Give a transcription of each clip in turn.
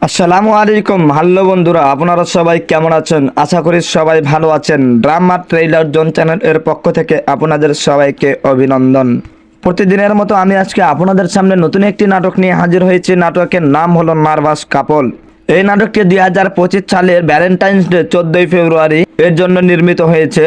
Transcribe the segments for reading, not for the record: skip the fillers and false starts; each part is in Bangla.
আসসালামু আলাইকুম। হ্যালো বন্ধুরা, আপনারা সবাই কেমন আছেন? আশা করি সবাই ভালো আছেন। ড্রামা ট্রেইলার জোন চ্যানেল এর পক্ষ থেকে আপনাদের সবাইকে অভিনন্দন। প্রতিদিনের মতো আমি আজকে আপনাদের সামনে নতুন একটি নাটক নিয়ে হাজির হয়েছি। নাটকের নাম হলো নার্ভাস কাপল। এই নাটকটি 2025 সালের ভ্যালেন্টাইন্স ডে 14ই ফেব্রুয়ারি এর জন্য নির্মিত হয়েছে।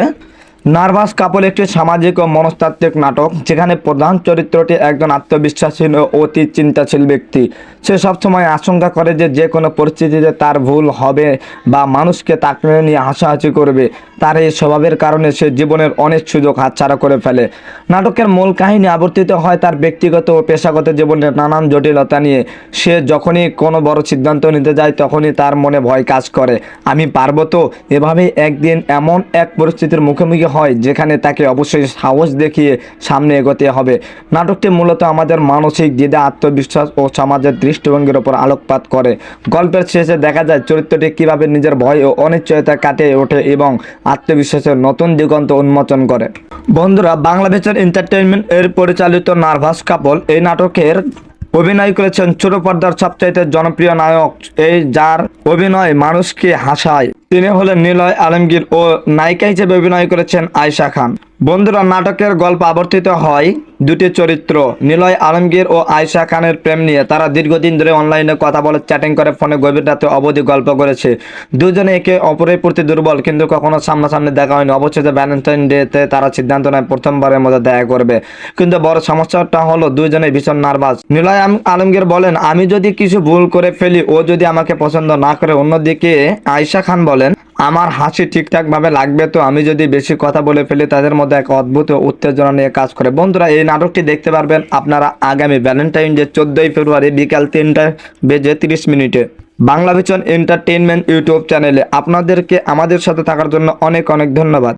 নার্ভাস কাপল একটি সামাজিক ও মনস্তাত্ত্বিক নাটক, যেখানে প্রধান চরিত্রটি একজন আত্মবিশ্বাসী ও অতি চিন্তাশীল ব্যক্তি। সে সবসময় আশঙ্কা করে যে যে কোনো পরিস্থিতিতে তার ভুল হবে বা মানুষকে তাকে নিয়ে হাসাহাসি করবে। তার এই স্বভাবের কারণে সে জীবনের অনেক সুযোগ হাতছাড়া করে ফেলে। নাটকের মূল কাহিনী আবর্তিত হয় তার ব্যক্তিগত ও পেশাগত জীবনের নানান জটিলতা নিয়ে। সে যখনই কোনো বড় সিদ্ধান্ত নিতে যায় তখনই তার মনে ভয় কাজ করে, আমি পারবো তো। এভাবেই একদিন এমন এক পরিস্থিতির মুখোমুখি হয় যেখানে তাকে অবশ্যই সাহস দেখিয়ে সামনে এগোতে হবে। নাটকটি মূলত আমাদের মানসিক দ্বিধা, আত্মবিশ্বাস ও সমাজের দৃষ্টিভঙ্গির ওপর আলোকপাত করে। গল্পের শেষে দেখা যায় চরিত্রটি কীভাবে নিজের ভয় ও অনিশ্চয়তা কাটিয়ে ওঠে এবং আত্মবিশ্বাসের নতুন দিগন্ত উন্মোচন করে। বন্ধুরা, বাংলা ভিশন এন্টারটেইনমেন্ট এর পরিচালিত নার্ভাস কাপল এই নাটকের অভিনয় করেছেন ছোট পর্দার সবচাইতে জনপ্রিয় নায়ক, যার অভিনয় মানুষকে হাসায়, তিনি হলেন নিলয় আলমগীর, ও নায়িকা হিসেবে অভিনয় করেছেন আয়েশা খান। বন্ধুরা, নাটকের গল্প আবর্তিত হয় দুটি চরিত্র নিলয় আলমগীর ও আয়েশা খানের প্রেম নিয়ে। তারা দীর্ঘদিন ধরে অনলাইনে কথা বলে, চ্যাটিং করে, ফোনে গভীর রাতে অবধি গল্প করেছে। দুজনে একে অপরের প্রতি দুর্বল, কিন্তু কখনো সামনাসামনি দেখা হয়নি। অবশেষে ভ্যালেন্টাইন ডেতে তারা সিদ্ধান্ত নেয় প্রথমবারের মধ্যে দেখা করবে। কিন্তু বড় সমস্যাটা হলো দুজনে ভীষণ নার্ভাস। নিলয় আলমগীর বলেন, আমি যদি কিছু ভুল করে ফেলি, ও যদি আমাকে পছন্দ না করে। অন্যদিকে আয়েশা খান বলেন, আমার হাসি ঠিকঠাকভাবে লাগবে তো, আমি যদি বেশি কথা বলে ফেলি। তাদের মধ্যে এক অদ্ভুত উত্তেজনা নিয়ে কাজ করে। বন্ধুরা, এই নাটকটি দেখতে পারবেন আপনারা আগামী ভ্যালেন্টাইন ডে 14ই ফেব্রুয়ারি বিকাল 3:30 বাংলা ভিশন এন্টারটেইনমেন্ট ইউটিউব চ্যানেলে। আপনাদেরকে আমাদের সাথে থাকার জন্য অনেক অনেক ধন্যবাদ।